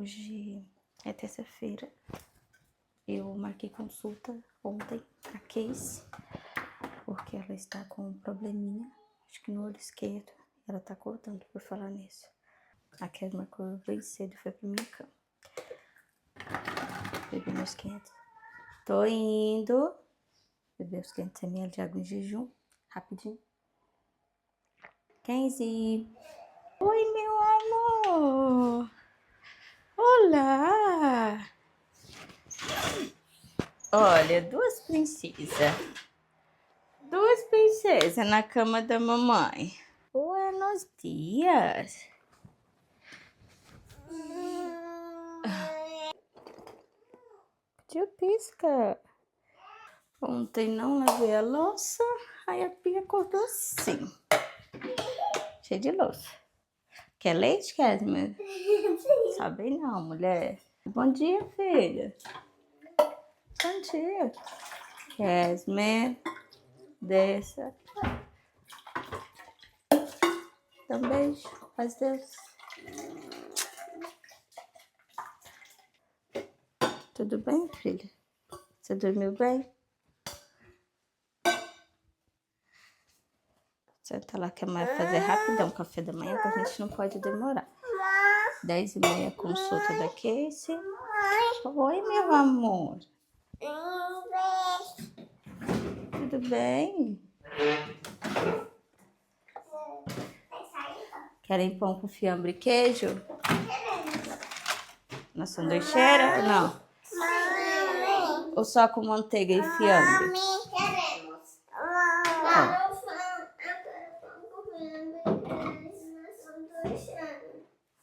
Hoje é terça-feira. Eu marquei consulta ontem a Casey, porque ela está com um probleminha, acho que no olho esquerdo. Ela tá acordando por falar nisso. A Casey marcou bem cedo e foi pra minha cama. Bebi meus 500. Tô indo. Beber os 500 ml de água em jejum, rapidinho. Casey. Oi, meu amor. Olá. Olha, duas princesas. Duas princesas na cama da mamãe. Buenos dias. Tio pisca. Ontem não lavei a louça, aí a pia acordou assim. Cheia de louça. Quer leite, Casmer? Sabe não, mulher. Bom dia, filha. Bom dia. Casmer, desça. Dá um beijo. Faz Deus. Tudo bem, filha? Você dormiu bem? Senta lá que a mãe vai fazer rapidão café da manhã, que a gente não pode demorar. 10h30, consulta da Casey. Oi, meu amor. Tudo bem? Querem pão com fiambre e queijo? Na sanduicheira? Não. Ou só com manteiga e fiambre? Queremos. Tá.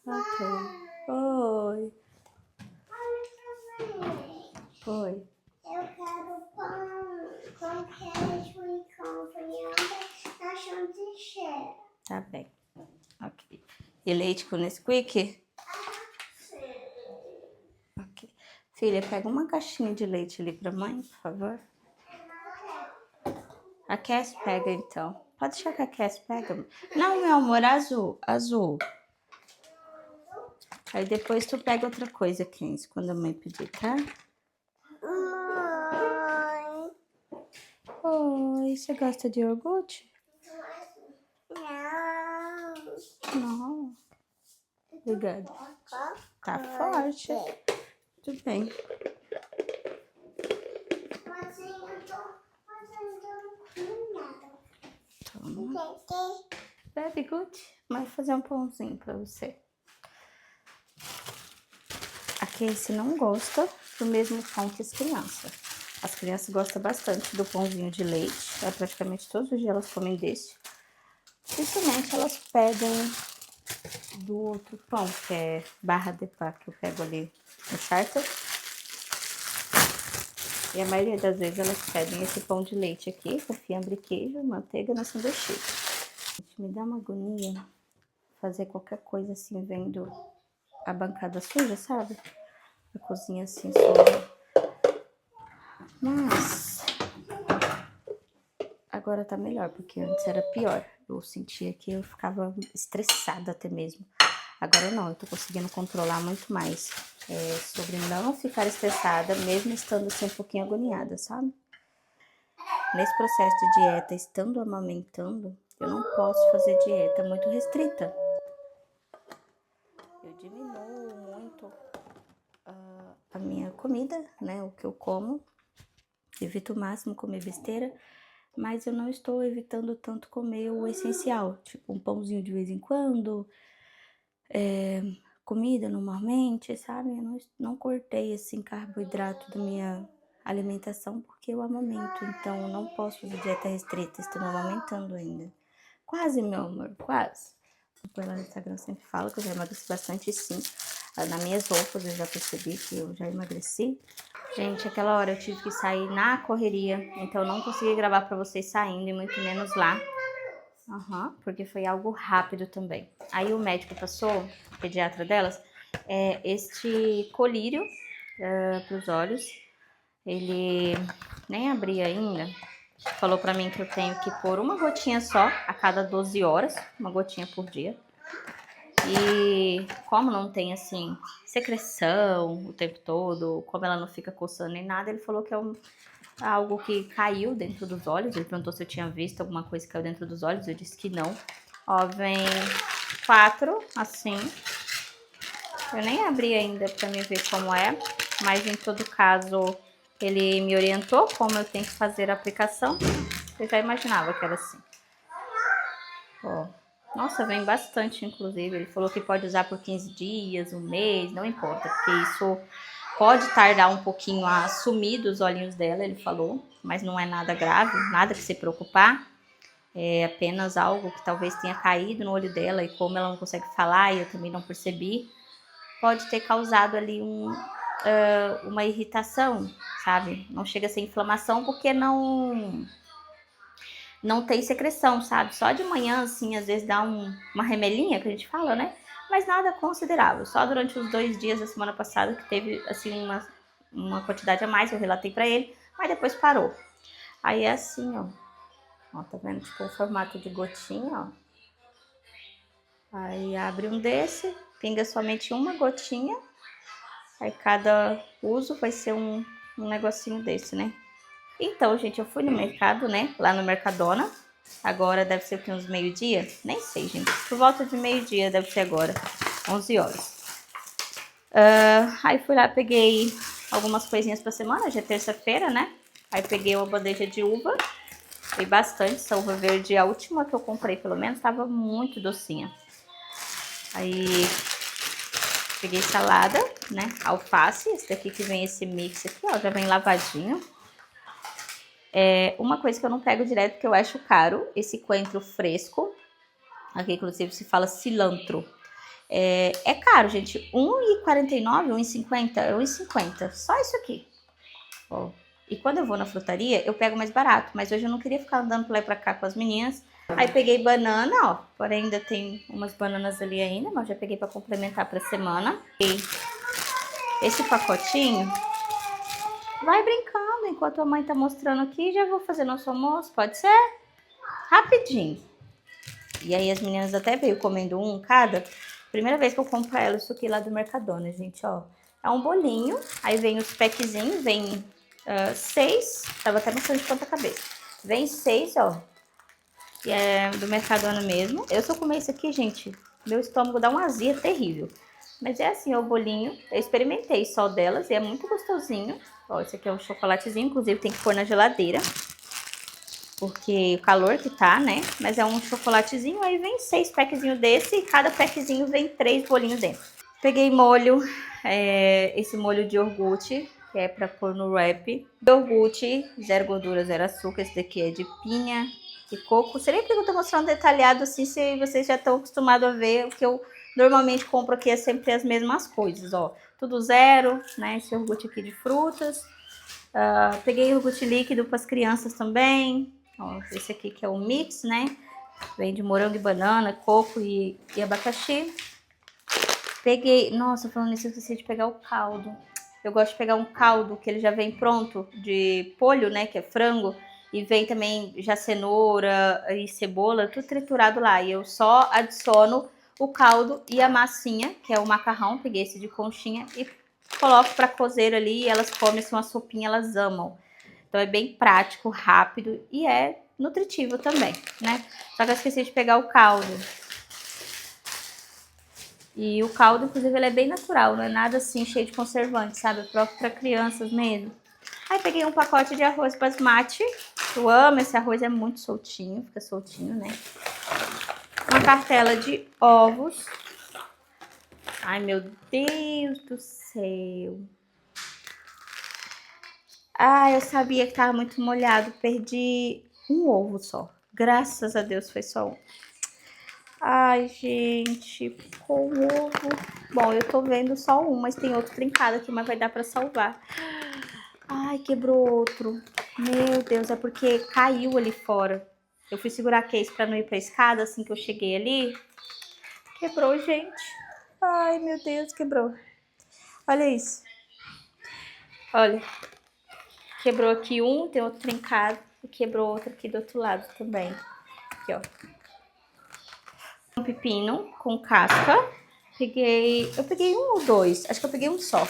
Ok. Oi. Oi. Eu quero pão com queijo e com fiambre na sanduicheira. Tá bem. Ok. E leite com Nesquik? Sim. Ok. Filha, pega uma caixinha de leite ali pra mãe, por favor. A Cass pega, então. Pode deixar que a Cass pega. Não, meu amor, azul. Azul. Aí depois tu pega outra coisa, Kenzie, quando a mãe pedir, tá? Mãe. Oi, você gosta de iogurte? Não. Não. Obrigada. Tá forte. Tudo bem. Mas eu não comi nada. Toma. Bebe, Gucci. Mãe vai fazer um pãozinho pra você. A Casey não gosta do mesmo pão que as crianças. As crianças gostam bastante do pãozinho de leite. Praticamente todos os dias elas comem desse. Principalmente elas pedem do outro pão, que é barra de pá, que eu pego ali no charter. E a maioria das vezes elas pedem esse pão de leite aqui, com fiambre e queijo, manteiga na sanduíche. Me dá uma agonia fazer qualquer coisa assim, vendo a bancada suja, sabe? A cozinha assim suja. Mas agora tá melhor, porque antes era pior. Eu sentia que eu ficava estressada até mesmo. Agora não, eu tô conseguindo controlar muito mais sobre não ficar estressada, mesmo estando assim um pouquinho agoniada, sabe? Nesse processo de dieta, estando amamentando, eu não posso fazer dieta muito restrita. Eu diminuo muito a minha comida, né, o que eu como. Evito o máximo comer besteira, mas eu não estou evitando tanto comer o essencial, tipo um pãozinho de vez em quando, comida normalmente, sabe? Eu não cortei assim carboidrato da minha alimentação porque eu amamento, então eu não posso fazer dieta restrita, estou amamentando ainda. Quase, meu amor, quase. Lá no Instagram eu sempre falo que eu já emagreci bastante, sim. Nas minhas roupas eu já percebi que eu já emagreci. Gente, aquela hora eu tive que sair na correria, então eu não consegui gravar pra vocês saindo e muito menos lá. Porque foi algo rápido também. Aí o médico passou, o pediatra delas, este colírio pros olhos. Ele nem abri ainda. Falou pra mim que eu tenho que pôr uma gotinha só a cada 12 horas, uma gotinha por dia. E como não tem, assim, secreção o tempo todo, como ela não fica coçando nem nada, ele falou que é algo que caiu dentro dos olhos. Ele perguntou se eu tinha visto alguma coisa que caiu dentro dos olhos, eu disse que não. Ó, vem 4, assim. Eu nem abri ainda pra me ver como é, mas em todo caso ele me orientou como eu tenho que fazer a aplicação. Eu já imaginava que era assim. Ó. Nossa, vem bastante, inclusive. Ele falou que pode usar por 15 dias, um mês, não importa, porque isso pode tardar um pouquinho a sumir dos olhinhos dela, ele falou, mas não é nada grave, nada que se preocupar. É apenas algo que talvez tenha caído no olho dela e como ela não consegue falar e eu também não percebi, pode ter causado ali uma irritação, sabe? Não chega a ser inflamação porque não tem secreção, sabe? Só de manhã, assim, às vezes dá uma remelinha, que a gente fala, né? Mas nada considerável. Só durante os 2 dias da semana passada que teve, assim, uma quantidade a mais, eu relatei pra ele, mas depois parou. Aí é assim, ó. Ó, tá vendo? Tipo, o formato de gotinha, ó. Aí abre um desse, pinga somente uma gotinha. Aí cada uso vai ser um negocinho desse, né? Então, gente, eu fui no mercado, né? Lá no Mercadona. Agora deve ser o que, uns meio-dia? Nem sei, gente. Por volta de meio-dia deve ser agora. 11 horas. Aí fui lá, peguei algumas coisinhas pra semana. Hoje é terça-feira, né? Aí peguei uma bandeja de uva. E bastante. Essa uva verde, a última que eu comprei, pelo menos, tava muito docinha. Aí peguei salada, né? Alface. Esse daqui que vem esse mix aqui, ó. Já vem lavadinho. Uma coisa que eu não pego direto, porque eu acho caro, esse coentro fresco. Aqui, inclusive, se fala cilantro. É caro, gente. R$1,49, R$1,50, R$1,50. Só isso aqui. Ó. E quando eu vou na frutaria, eu pego mais barato. Mas hoje eu não queria ficar andando pra lá e pra cá com as meninas. Aí peguei banana, ó. Porém, ainda tem umas bananas ali ainda, mas já peguei pra complementar pra semana. E esse pacotinho... Vai brincando enquanto a mãe tá mostrando aqui. Já vou fazer nosso almoço, pode ser? Rapidinho. E aí as meninas até veio comendo um cada. Primeira vez que eu compro pra ela isso aqui lá do Mercadona, gente, ó. É um bolinho, aí vem os packzinhos, vem 6. Tava até mostrando de ponta cabeça. Vem 6, ó. Que é do Mercadona mesmo. Eu, se eu comer isso aqui, gente, meu estômago dá uma azia terrível. Mas é assim, ó, o bolinho. Eu experimentei só delas e é muito gostosinho. Ó, esse aqui é um chocolatezinho, inclusive tem que pôr na geladeira. Porque o calor que tá, né? Mas é um chocolatezinho, aí vem 6 packzinhos desse e cada packzinho vem 3 bolinhos dentro. Peguei molho, esse molho de iogurte, que é pra pôr no wrap. Iogurte, 0 gordura, 0 açúcar. Esse daqui é de pinha e coco. Seria que eu tô mostrando detalhado assim, se vocês já estão acostumados a ver. O que eu normalmente compro aqui é sempre as mesmas coisas, ó. Tudo 0, né? Esse iogurte aqui de frutas. Peguei iogurte líquido para as crianças também. Ó, esse aqui que é o mix, né? Vem de morango e banana, coco e abacaxi. Peguei... Nossa, falando nisso, eu esqueci de pegar o caldo. Eu gosto de pegar um caldo que ele já vem pronto, de polho, né? Que é frango. E vem também já cenoura e cebola, tudo triturado lá. E eu só adiciono o caldo e a massinha, que é o macarrão. Peguei esse de conchinha e coloco para cozer ali. E elas comem assim, uma sopinha, elas amam. Então é bem prático, rápido e é nutritivo também, né? Só que eu esqueci de pegar o caldo. E o caldo, inclusive, ele é bem natural, não é nada assim cheio de conservante, sabe? É próprio para crianças mesmo. Aí peguei um pacote de arroz basmati. Eu amo esse arroz, é muito soltinho, fica soltinho, né? Uma cartela de ovos. Ai, meu Deus do céu. Ah, eu sabia que tava muito molhado. Perdi um ovo só. Graças a Deus foi só um. Ai, gente, ficou um ovo. Bom, eu tô vendo só um, mas tem outro trincado aqui, mas vai dar pra salvar. Ai, quebrou outro. Meu Deus, é porque caiu ali fora. Eu fui segurar a case pra não ir pra escada assim que eu cheguei ali. Quebrou, gente. Ai, meu Deus, quebrou. Olha isso. Olha. Quebrou aqui um, tem outro trincado. E quebrou outro aqui do outro lado também. Aqui, ó. Um pepino com casca. Eu peguei um ou dois, acho que eu peguei um só.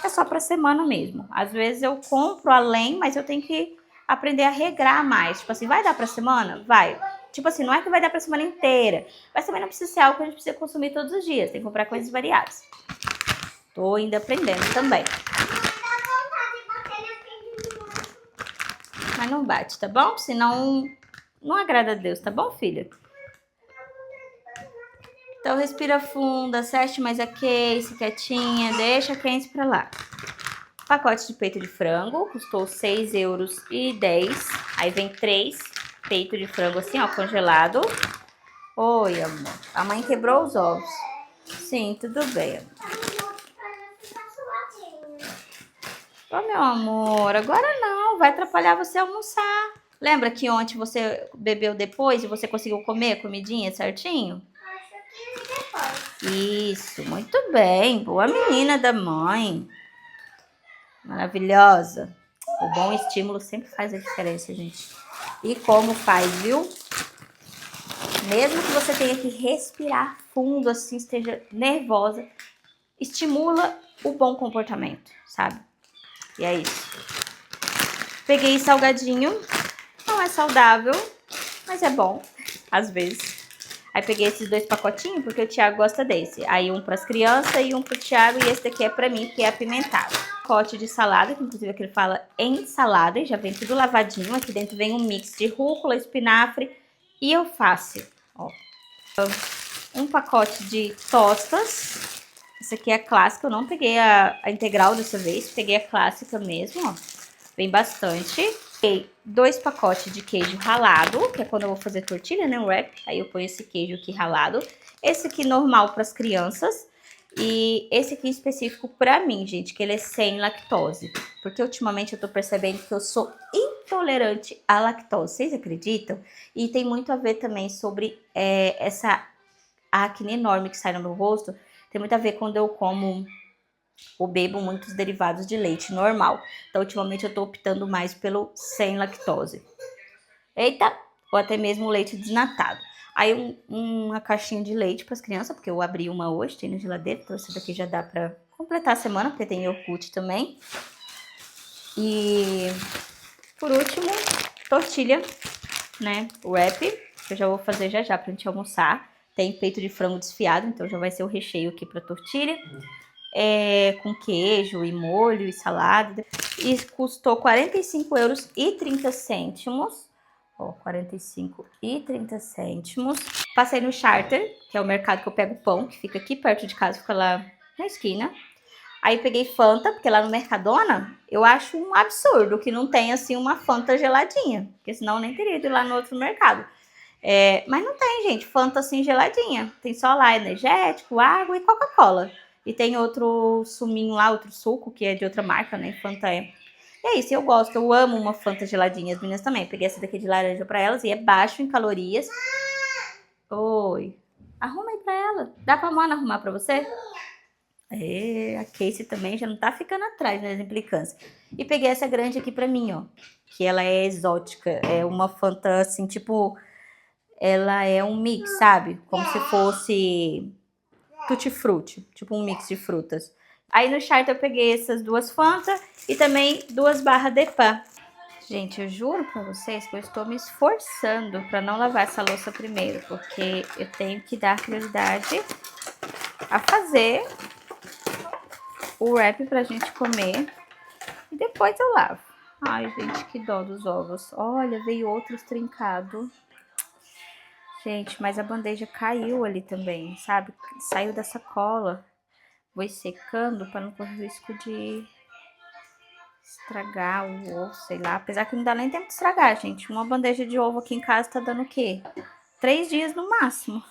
É só pra semana mesmo. Às vezes eu compro além, mas eu tenho que aprender a regrar mais. Tipo assim, vai dar pra semana? Vai. Tipo assim, não é que vai dar pra semana inteira. Mas também não precisa ser algo que a gente precisa consumir todos os dias. Tem que comprar coisas variadas. Tô ainda aprendendo também. Mas não bate, tá bom? Senão não agrada a Deus, tá bom, filha? Então respira fundo, acerte mais a case, quietinha, deixa a case pra lá. Pacote de peito de frango, custou 6,10 euros. Aí vem 3 peito de frango assim, ó, congelado. Oi, amor. A mãe quebrou os ovos. Sim, tudo bem, amor. Ô, meu amor, agora não, vai atrapalhar você almoçar. Lembra que ontem você bebeu depois e você conseguiu comer a comidinha certinho? Acho que depois. Isso, muito bem. Boa menina da mãe. Maravilhosa. O bom estímulo sempre faz a diferença, gente. E como faz, viu? Mesmo que você tenha que respirar fundo, assim, esteja nervosa, estimula o bom comportamento, sabe? E é isso. Peguei salgadinho. Não é saudável, mas é bom, às vezes. Aí peguei esses 2 pacotinhos, porque o Thiago gosta desse. Aí um pras crianças e um pro Thiago, e esse daqui é pra mim, que é apimentado. Pacote de salada, que inclusive aqui ele fala em salada, e já vem tudo lavadinho. Aqui dentro vem um mix de rúcula, espinafre e alface. Ó. Um pacote de tostas. Essa aqui é a clássica, eu não peguei a integral dessa vez, peguei a clássica mesmo, ó. Vem bastante. Peguei 2 pacotes de queijo ralado, que é quando eu vou fazer tortilha, né, um wrap. Aí eu ponho esse queijo aqui ralado. Esse aqui normal para as crianças. E esse aqui específico para mim, gente, que ele é sem lactose. Porque ultimamente eu tô percebendo que eu sou intolerante à lactose. Vocês acreditam? E tem muito a ver também sobre essa acne enorme que sai no meu rosto. Tem muito a ver quando eu como ou bebo muitos derivados de leite normal. Então, ultimamente eu tô optando mais pelo sem lactose. Eita! Ou até mesmo leite desnatado. Aí uma caixinha de leite para as crianças, porque eu abri uma hoje, tem na geladeira, então essa daqui já dá para completar a semana, porque tem iogurte também. E por último, tortilha, né? Wrap, que eu já vou fazer já já pra gente almoçar. Tem peito de frango desfiado, então já vai ser o recheio aqui pra tortilha. Com queijo e molho e salada. E custou 45 euros e 30 cêntimos. Ó, 45 e 30 cêntimos. Passei no Charter, que é o mercado que eu pego pão, que fica aqui perto de casa, fica lá na esquina. Aí peguei Fanta, porque lá no Mercadona eu acho um absurdo que não tem assim uma Fanta geladinha, porque senão eu nem teria ido lá no outro mercado. Mas não tem, gente, Fanta assim geladinha. Tem só lá energético, água e Coca-Cola. E tem outro suminho lá, outro suco, que é de outra marca, né? Fanta é. E é isso, eu gosto, eu amo uma Fanta geladinha. As meninas também. Peguei essa daqui de laranja pra elas e é baixo em calorias. Oi. Arruma aí pra ela. Dá pra Mona arrumar pra você? A Casey também já não tá ficando atrás nas implicâncias. E peguei essa grande aqui pra mim, ó. Que ela é exótica. É uma Fanta, assim, tipo... Ela é um mix, sabe? Como se fosse tutti-frutti. Tipo um mix de frutas. Aí no Charter eu peguei essas 2 Fanta e também 2 barras de pá. Gente, eu juro pra vocês que eu estou me esforçando pra não lavar essa louça primeiro. Porque eu tenho que dar prioridade a fazer o wrap pra gente comer. E depois eu lavo. Ai, gente, que dó dos ovos. Olha, veio outros trincados. Gente, mas a bandeja caiu ali também, sabe? Saiu da sacola. Vou ir secando para não correr risco de estragar o ovo, sei lá. Apesar que não dá nem tempo de estragar, gente. Uma bandeja de ovo aqui em casa tá dando o quê? 3 dias no máximo.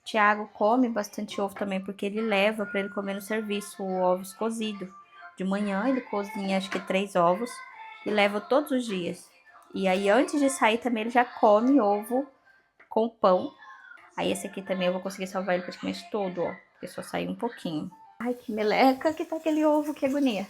Tiago come bastante ovo também, porque ele leva para ele comer no serviço o ovos cozido. De manhã ele cozinha acho que 3 ovos e leva todos os dias. E aí antes de sair também ele já come ovo com pão. Aí esse aqui também eu vou conseguir salvar ele praticamente todo, ó. Porque só saiu um pouquinho. Ai, que meleca que tá aquele ovo, que agonia.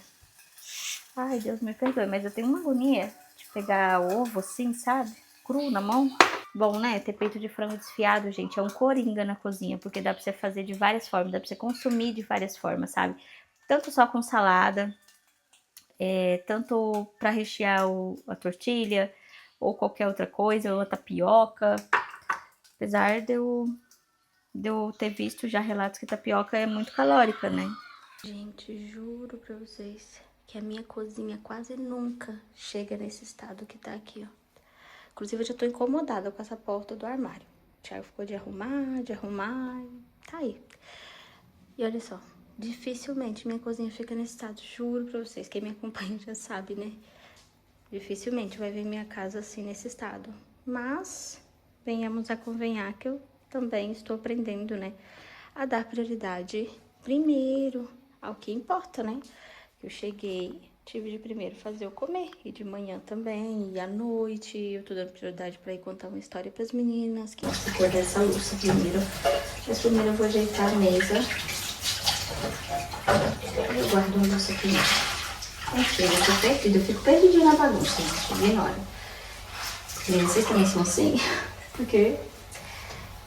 Ai, Deus me perdoe, mas eu tenho uma agonia de pegar ovo assim, sabe? Cru na mão. Bom, né, ter peito de frango desfiado, gente, é um coringa na cozinha, porque dá pra você fazer de várias formas, dá pra você consumir de várias formas, sabe? Tanto só com salada, tanto pra rechear a tortilha, ou qualquer outra coisa, ou a tapioca. Apesar de eu ter visto já relatos que tapioca é muito calórica, né? Gente, juro pra vocês que a minha cozinha quase nunca chega nesse estado que tá aqui, ó. Inclusive, eu já tô incomodada com essa porta do armário. O Thiago ficou de arrumar, tá aí. E olha só, dificilmente minha cozinha fica nesse estado, juro pra vocês. Quem me acompanha já sabe, né? Dificilmente vai ver minha casa assim nesse estado. Mas, venhamos a convenhar que eu também estou aprendendo, né? A dar prioridade primeiro ao que importa, né? Eu cheguei, tive de primeiro fazer eu comer, e de manhã também, e à noite, eu tô dando prioridade pra ir contar uma história pras meninas, que se for dessa louça primeiro. Mas primeiro eu vou ajeitar a mesa. Eu guardo a louça aqui. Enfim, eu fico perdidinha na bagunça, gente, ignora. Vocês também são assim? Porque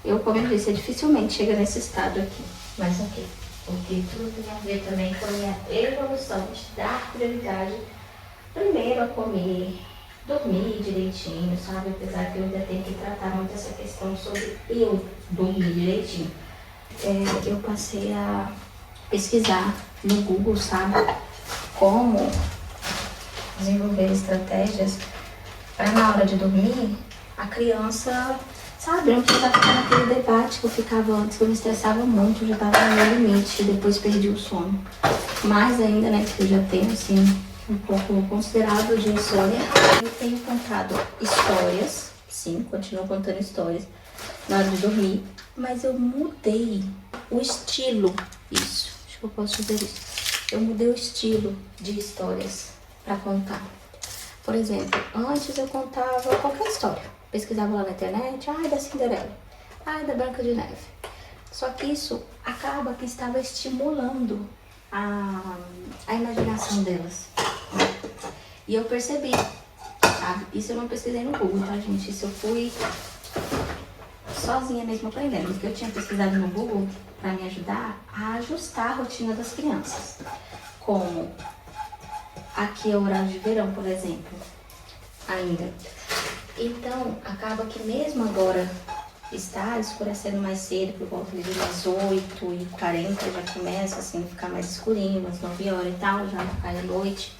eu, como eu disse, dificilmente chega nesse estado aqui. Mas ok. Porque tudo tem a ver também com a minha evolução de dar prioridade primeiro a comer, dormir direitinho, sabe? Apesar que eu ainda tenho que tratar muito essa questão sobre eu dormir direitinho. Eu passei a pesquisar no Google, sabe? Como desenvolver estratégias para na hora de dormir a criança, sabe, não precisa ficar naquele debate que eu ficava antes, que eu me estressava muito, eu já tava no meu limite, depois perdi o sono. Mais ainda, né, que eu já tenho, assim, um pouco considerável de insônia. Eu tenho contado histórias, sim, continuo contando histórias na hora de dormir, mas eu mudei o estilo, isso, acho que eu posso dizer isso. Eu mudei o estilo de histórias para contar. Por exemplo, antes eu contava qualquer história. Pesquisava lá na internet, ai, da Cinderela, ai, da Branca de Neve. Só que isso acaba que estava estimulando a imaginação delas. E eu percebi, sabe? Isso eu não pesquisei no Google, tá, gente? Isso eu fui sozinha mesmo aprendendo. Porque eu tinha pesquisado no Google para me ajudar a ajustar a rotina das crianças. Como aqui é o horário de verão, por exemplo, ainda. Então, acaba que mesmo agora está escurecendo mais cedo, por volta de umas 8h40, já começa assim a ficar mais escurinho, umas 9 horas e tal, já cai a noite.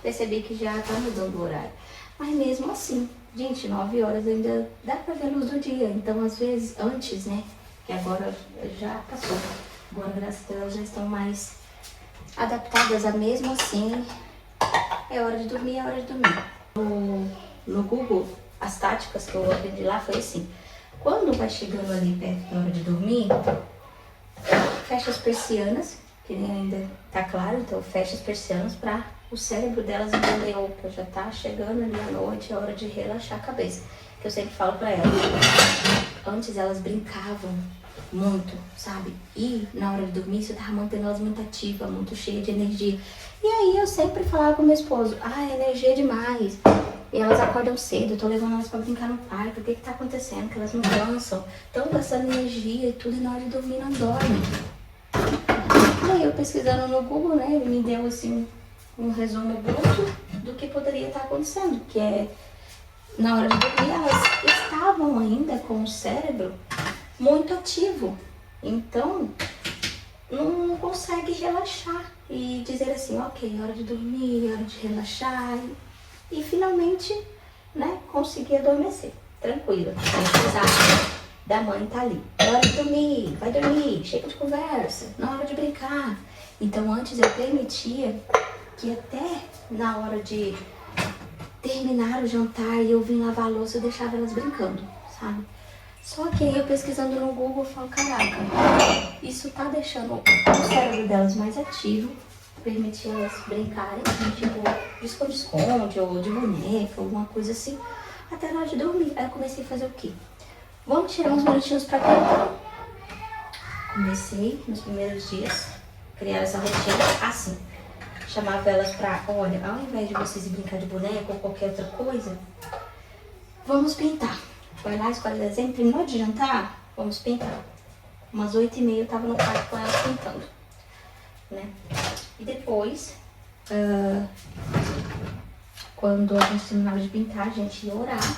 Percebi que já tá mudando o horário. Mas mesmo assim, gente, 9 horas ainda dá pra ver a luz do dia. Então, às vezes, antes, né, que agora já passou. Agora, graças a Deus, já estão mais adaptadas a mesmo assim. É hora de dormir, é hora de dormir. No Google, as táticas que eu aprendi lá foi assim. Quando vai chegando ali perto da hora de dormir, fecha as persianas, que nem ainda tá claro, então fecha as persianas para o cérebro delas entender, opa, já tá chegando ali à noite, é hora de relaxar a cabeça. Que eu sempre falo para elas. Antes elas brincavam muito, sabe? E na hora de dormir, isso tava mantendo elas muito ativas, muito cheias de energia. E aí eu sempre falava com meu esposo, energia é demais. E elas acordam cedo, eu tô levando elas pra brincar no parque, o que que tá acontecendo? Que elas não cansam, estão gastando energia e tudo, e na hora de dormir não dormem. E aí eu pesquisando no Google, né, ele me deu assim um resumo bruto do que poderia estar acontecendo, que é, na hora de dormir, elas estavam ainda com o cérebro muito ativo. Então, não consegue relaxar e dizer assim, ok, hora de dormir, hora de relaxar. E finalmente, né, conseguir adormecer. Tranquilo. Não precisar da mãe tá ali. É hora de dormir, vai dormir, chega de conversa, na hora de brincar. Então antes eu permitia que até na hora de terminar o jantar e eu vim lavar a louça, eu deixava elas brincando, sabe? Só que aí eu pesquisando no Google, eu falo, caraca, isso tá deixando o cérebro delas mais ativo, permitir elas brincarem, tipo, de esconde-esconde ou de boneca, alguma coisa assim, até na hora de dormir. Aí eu comecei a fazer o quê? Vamos tirar uns minutinhos pra cantar. Comecei nos primeiros dias, criar essa rotina assim. Chamava elas pra, olha, ao invés de vocês ir brincar de boneca ou qualquer outra coisa, vamos pintar. Vai lá, escolhe desenho, terminou de jantar, vamos pintar. Umas 8h30 eu tava no quarto com ela pintando, né? E depois, quando a gente terminava de pintar, a gente ia orar.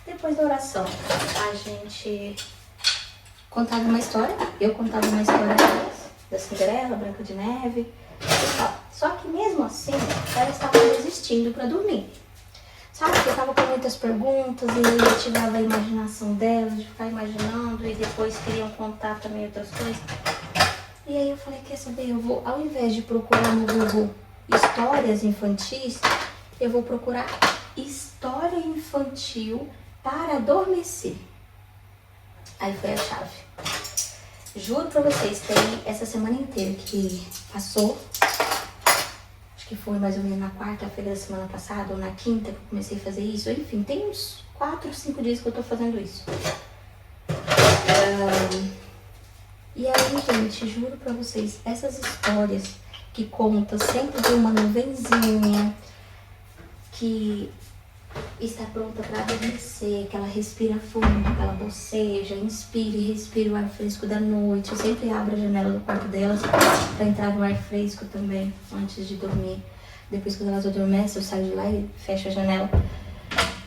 Depois da oração, a gente contava uma história. Eu contava uma história delas, da Cinderela, Branca de Neve e tal. Só que mesmo assim, elas estavam desistindo pra dormir. Sabe, porque eu tava com muitas perguntas e eu ativava a imaginação delas, de ficar imaginando, e depois queriam contar também outras coisas. E aí eu falei, quer saber, eu vou, ao invés de procurar no Google histórias infantis, eu vou procurar história infantil para adormecer. Aí foi a chave. Juro pra vocês, tem essa semana inteira que passou, que foi mais ou menos na quarta-feira da semana passada, ou na quinta que eu comecei a fazer isso. Enfim, tem uns 4 ou 5 dias que eu tô fazendo isso. E aí, gente, juro pra vocês, essas histórias que contam sempre de uma nuvenzinha que está pronta para adormecer, que ela respira fundo, que ela boceja, inspira e respira o ar fresco da noite. Eu sempre abro a janela do quarto delas para entrar no ar fresco também, antes de dormir. Depois, quando elas adormecem, eu saio de lá e fecho a janela.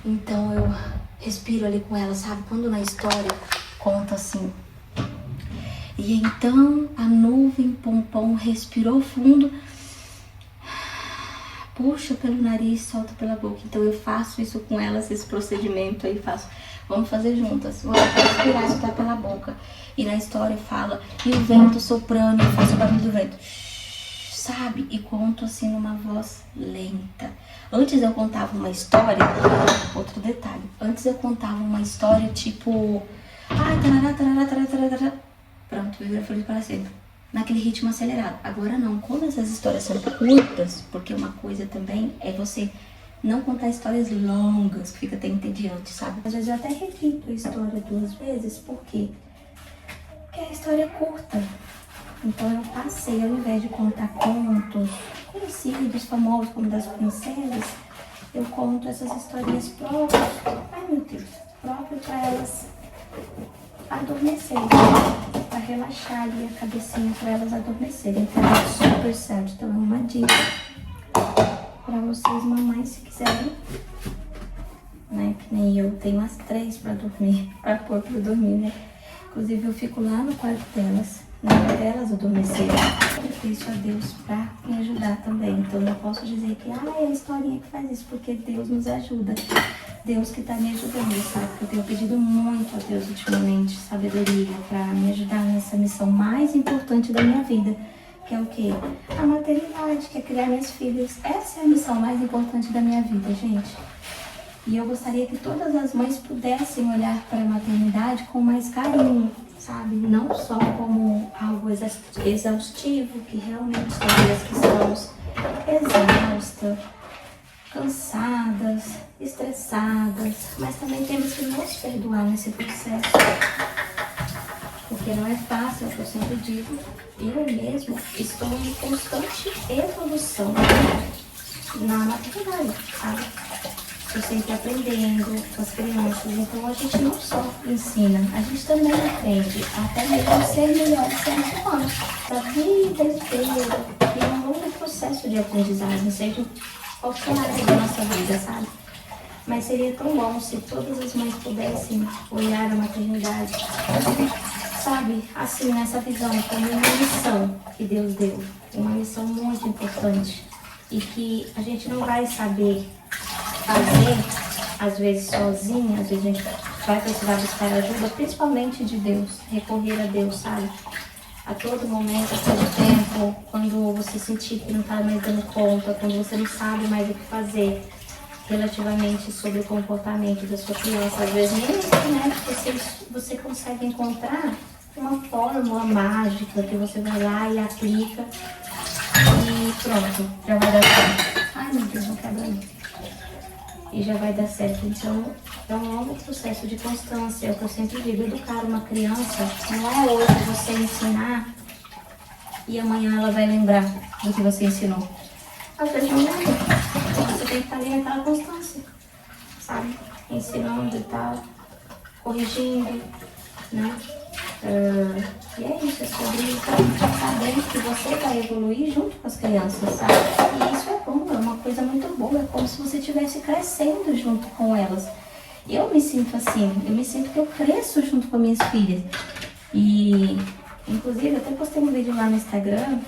Então, eu respiro ali com elas, sabe? Quando na história conta assim: e então a nuvem pompom respirou fundo, puxa pelo nariz, solta pela boca. Então eu faço isso com elas, esse procedimento aí, faço. Vamos fazer juntas. Vou respirar, soltar pela boca. E na história fala, e o vento soprando, eu faço o barulho do vento, sabe? E conto assim numa voz lenta. Antes eu contava uma história, outro detalhe, antes eu contava uma história tipo, ai, tarará, tarará, tarará, tarará. Pronto, viveu feliz para sempre. Naquele ritmo acelerado. Agora não, quando essas histórias são curtas, porque uma coisa também é você não contar histórias longas, que fica até entediante, sabe? Às vezes eu até repito a história 2 vezes, por quê? Porque a história é curta. Então eu passei, ao invés de contar contos conhecidos, famosos, como das princesas, eu conto essas historinhas próprias, ai meu Deus, próprias para elas adormecerem, para relaxar ali a cabecinha, para elas adormecerem. Então é super certo. Então é uma dica para vocês, mamães, se quiserem, né? Que nem eu tenho as 3 para dormir, para pôr para dormir, né? Inclusive eu fico lá no quarto delas, na hora delas adormecerem. Eu peço a Deus para me ajudar também. Então não posso dizer que é a historinha que faz isso, porque Deus nos ajuda. Deus que tá me ajudando, sabe? Porque eu tenho pedido muito a Deus ultimamente sabedoria para me ajudar nessa missão mais importante da minha vida, que é o quê? A maternidade, que é criar minhas filhas. Essa é a missão mais importante da minha vida, gente. E eu gostaria que todas as mães pudessem olhar para a maternidade com mais carinho, sabe? Não só como algo exaustivo, que realmente tem dias que estamos exaustas, cansadas, estressadas, mas também temos que nos perdoar nesse processo, porque não é fácil, é o que eu sempre digo. Eu mesmo estou em constante evolução na maternidade, sabe? Estou sempre aprendendo com as crianças, então a gente não só ensina, a gente também aprende, até mesmo ser melhores seres humanos. A vida inteira é um longo processo de aprendizagem, seja qualquer área da nossa vida, sabe? Mas seria tão bom se todas as mães pudessem olhar a maternidade, sabe, assim, nessa visão, como uma missão que Deus deu, uma missão muito importante e que a gente não vai saber fazer, às vezes sozinha, às vezes a gente vai precisar buscar ajuda, principalmente de Deus, recorrer a Deus, sabe? A todo momento, a todo tempo, quando você sentir que não está mais dando conta, quando você não sabe mais o que fazer relativamente sobre o comportamento da sua criança, às vezes nem na internet você consegue encontrar uma fórmula mágica que você vai lá e aplica e pronto, já vai dar certo. Ai meu Deus, não quebra não. E já vai dar certo. Então, é um longo processo de constância. É o que eu sempre digo, educar uma criança não é hoje você ensinar e amanhã ela vai lembrar do que você ensinou. Às vezes não lembra. Você tem que estar ali naquela constância, sabe? Ensinando e tal. corrigindo, né? E é isso, é sobre sabendo que você vai evoluir junto com as crianças, sabe? E isso é bom, é uma coisa muito boa, é como se você estivesse crescendo junto com elas. Eu me sinto assim, eu me sinto que eu cresço junto com minhas filhas. E, inclusive, eu até postei um vídeo lá no Instagram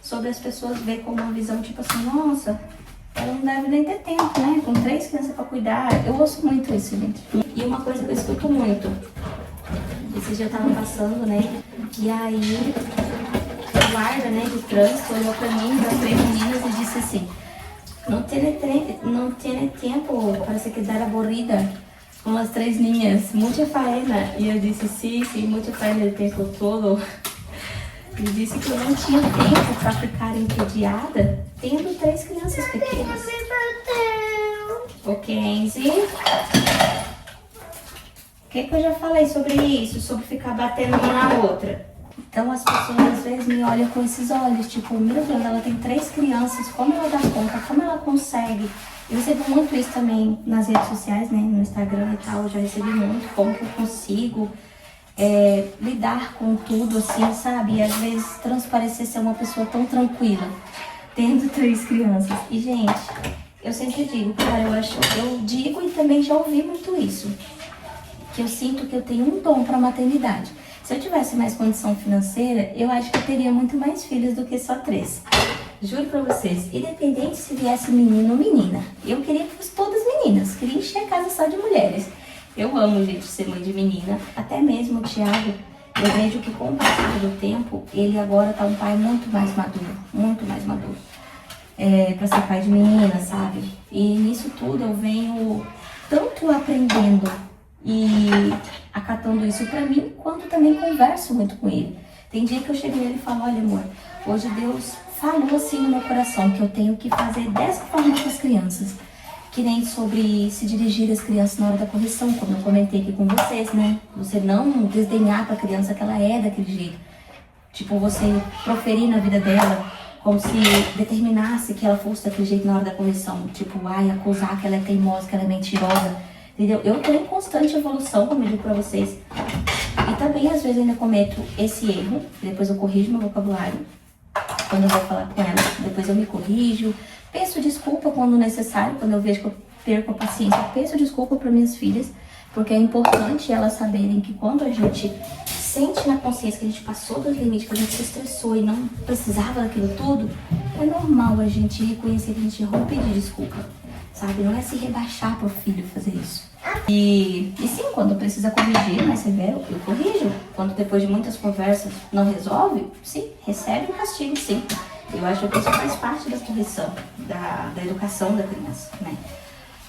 sobre as pessoas verem com uma visão tipo assim, nossa, ela não deve nem ter tempo, né? Com 3 crianças pra cuidar. Eu ouço muito isso, gente. E uma coisa que eu escuto muito, esse dia eu tava passando, né? E aí, o guarda, né, de trânsito olhou pra mim, das 3 meninas e disse assim, não tem tempo para se quedar aburrida com as 3 niñas, muita faena. E eu disse, sim, muita faena o tempo todo. E disse que eu não tinha tempo para ficar entediada tendo 3 crianças pequenas. O Kenzie? O que eu já falei sobre isso? Sobre ficar batendo uma na outra. Então as pessoas às vezes me olham com esses olhos, tipo, meu Deus, ela tem 3 crianças, como ela dá conta, como ela consegue? Eu recebo muito isso também nas redes sociais, né, no Instagram e tal, eu já recebi muito, como que eu consigo lidar com tudo, assim, sabe? E às vezes transparecer ser uma pessoa tão tranquila, tendo 3 crianças. E, gente, eu sempre digo, cara, eu digo e também já ouvi muito isso, que eu sinto que eu tenho um dom para maternidade. Se eu tivesse mais condição financeira, eu acho que eu teria muito mais filhos do que só 3. Juro pra vocês, independente se viesse menino ou menina, eu queria que fosse todas meninas, queria encher a casa só de mulheres. Eu amo, gente, ser mãe de menina. Até mesmo o Thiago, eu vejo que com o passar do tempo, ele agora tá um pai muito mais maduro, muito mais maduro. Pra ser pai de menina, sabe? E nisso tudo eu venho tanto aprendendo e acatando isso pra mim, quanto também converso muito com ele. Tem dia que eu chego nele e falo, olha amor, hoje Deus falou assim no meu coração que eu tenho que fazer dessa forma com as crianças. Que nem sobre se dirigir às crianças na hora da correção, como eu comentei aqui com vocês, né? Você não desdenhar pra criança que ela é daquele jeito. Tipo, você proferir na vida dela como se determinasse que ela fosse daquele jeito na hora da correção. Tipo, acusar que ela é teimosa, que ela é mentirosa. Entendeu? Eu tô em constante evolução, como eu digo pra vocês. E também, às vezes, ainda cometo esse erro. Depois eu corrijo meu vocabulário quando eu vou falar com ela. Depois eu me corrijo. Peço desculpa quando necessário, quando eu vejo que eu perco a paciência. Peço desculpa para minhas filhas, porque é importante elas saberem que quando a gente sente na consciência que a gente passou dos limites, que a gente se estressou e não precisava daquilo tudo, é normal a gente reconhecer que a gente errou e pedir desculpa, sabe? Não é se rebaixar pro filho fazer isso. E sim, quando precisa corrigir mais severo, eu corrijo. Quando depois de muitas conversas não resolve, sim, recebe um castigo, sim. Eu acho que isso faz parte da correção, da educação da criança, né?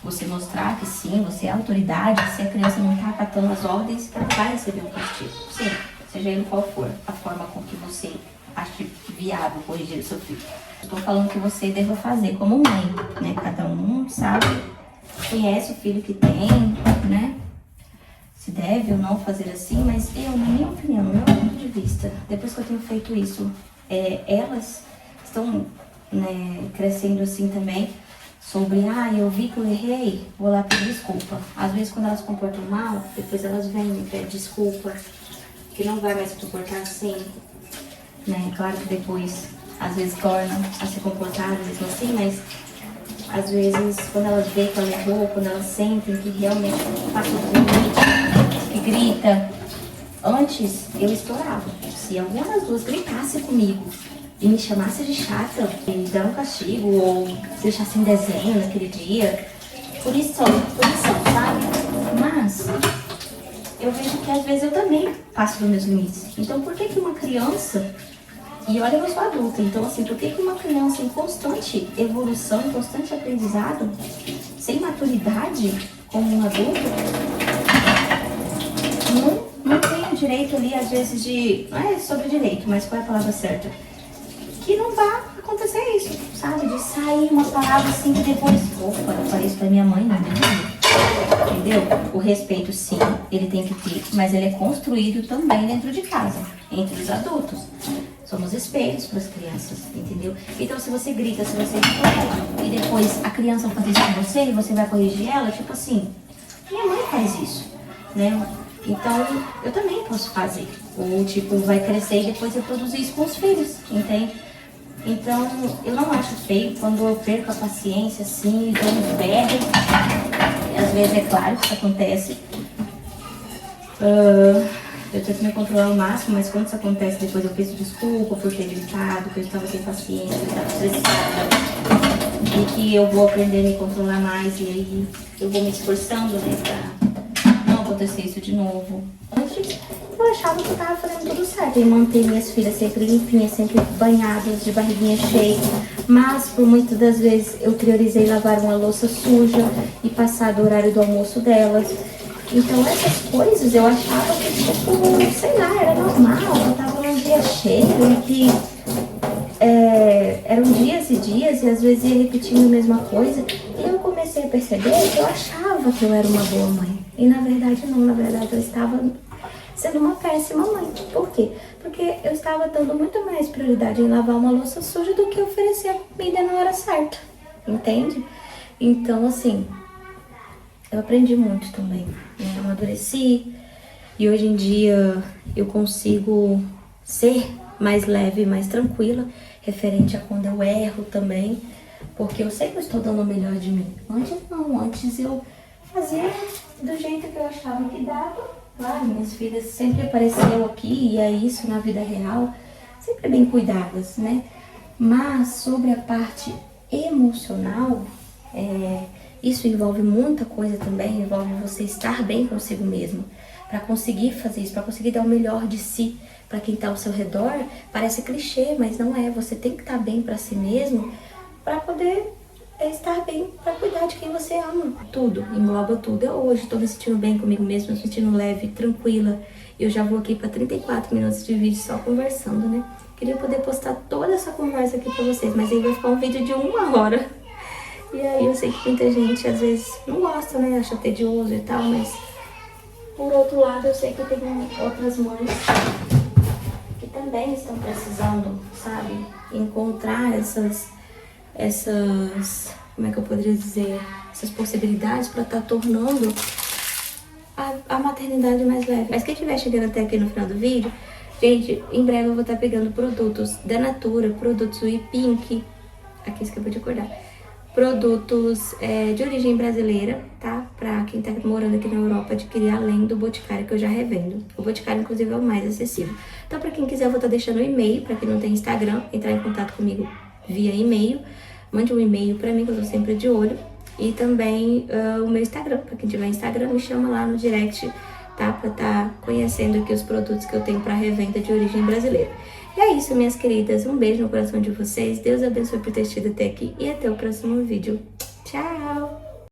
Você mostrar que sim, você é autoridade, que se a criança não está acatando as ordens, ela vai receber um castigo. Sim, seja ele qual for a forma com que você acha viável corrigir o seu filho. Estou falando que você deva fazer como mãe, né? Cada um sabe, conhece o filho que tem, né? Se deve ou não fazer assim, mas eu, na minha opinião, no meu ponto de vista, depois que eu tenho feito isso, elas estão, né, crescendo assim também, sobre, eu vi que eu errei, vou lá pedir desculpa. Às vezes quando elas se comportam mal, depois elas vêm e pedem desculpa, que não vai mais se comportar assim, né? Claro que depois, às vezes tornam a se comportar mesmo assim, mas às vezes quando elas veem que ela errou, quando elas sentem que realmente passou do limite, que grita. Antes eu estourava. Se alguma das duas gritasse comigo e me chamasse de chata, e dar um castigo, ou deixasse em desenho naquele dia, por isso, sabe? Mas eu vejo que às vezes eu também passo dos meus limites. Então por que uma criança, e olha, eu sou adulta, então assim, por que uma criança em constante evolução, em constante aprendizado, sem maturidade, como um adulto, não tem o direito ali, às vezes, de... Não é sobre direito, mas qual é a palavra certa? Que não vai acontecer isso, sabe? De sair uma palavra assim que depois... Opa, eu falei isso pra minha mãe, não é? Entendeu? O respeito, sim, ele tem que ter, mas ele é construído também dentro de casa, entre os adultos. Somos espelhos para as crianças, entendeu? Então, se você grita, se você corrige, e depois a criança faz isso com você e você vai corrigir ela, tipo assim, minha mãe faz isso, né? Então, eu também posso fazer. Ou, tipo, vai crescer e depois eu produzir isso com os filhos, entende? Então, eu não acho feio quando eu perco a paciência, assim, dou um berro. E às vezes, é claro, isso acontece. Eu tento me controlar ao máximo, mas quando isso acontece, depois eu peço desculpa por ter gritado, que eu estava sem paciência, que eu estava estressada. E que eu vou aprender a me controlar mais, e aí eu vou me esforçando, né, pra não acontecer isso de novo. Antes, eu achava que eu tava fazendo tudo certo, em manter minhas filhas sempre limpinhas, sempre banhadas, de barriguinha cheia. Mas, por muitas das vezes, eu priorizei lavar uma louça suja e passar do horário do almoço delas. Então, essas coisas eu achava que, tipo, sei lá, era normal, eu tava num dia cheio e que eram dias e dias e às vezes ia repetindo a mesma coisa. E eu comecei a perceber que eu achava que eu era uma boa mãe. E na verdade não, na verdade eu estava sendo uma péssima mãe. Por quê? Porque eu estava dando muito mais prioridade em lavar uma louça suja do que oferecer a comida na hora certa, entende? Então, assim, eu aprendi muito também, né? Eu amadureci e hoje em dia eu consigo ser mais leve, mais tranquila, referente a quando eu erro também, porque eu sei que eu estou dando o melhor de mim. Antes não, antes eu fazia do jeito que eu achava que dava. Claro, minhas filhas sempre apareceram aqui, e é isso na vida real, sempre bem cuidadas, né? Mas sobre a parte emocional, isso envolve muita coisa também, envolve você estar bem consigo mesmo. Para conseguir fazer isso, para conseguir dar o melhor de si para quem está ao seu redor, parece clichê, mas não é. Você tem que estar bem para si mesmo para poder estar bem, para cuidar de quem você ama. Tudo, engloba tudo. Eu hoje estou me sentindo bem comigo mesma, me sentindo leve, tranquila. Eu já vou aqui para 34 minutos de vídeo só conversando, né? Queria poder postar toda essa conversa aqui para vocês, mas aí vai ficar um vídeo de 1 hora. E aí eu sei que muita gente às vezes não gosta, né? Acha tedioso e tal, mas por outro lado eu sei que tem outras mães que também estão precisando, sabe? Encontrar essas, como é que eu poderia dizer? Essas possibilidades para estar tornando a maternidade mais leve. Mas quem estiver chegando até aqui no final do vídeo, gente, em breve eu vou estar pegando produtos da Natura, produtos We Pink, aqui você acabou de acordar. Produtos de origem brasileira, tá? Pra quem tá morando aqui na Europa adquirir além do Boticário que eu já revendo. O Boticário, inclusive, é o mais acessível. Então, pra quem quiser, eu vou estar deixando o e-mail. Pra quem não tem Instagram, entrar em contato comigo via e-mail. Mande um e-mail pra mim, que eu tô sempre de olho. E também o meu Instagram. Pra quem tiver Instagram, me chama lá no direct, tá? Pra estar conhecendo aqui os produtos que eu tenho pra revenda de origem brasileira. E é isso, minhas queridas. Um beijo no coração de vocês. Deus abençoe por ter assistido até aqui. E até o próximo vídeo. Tchau!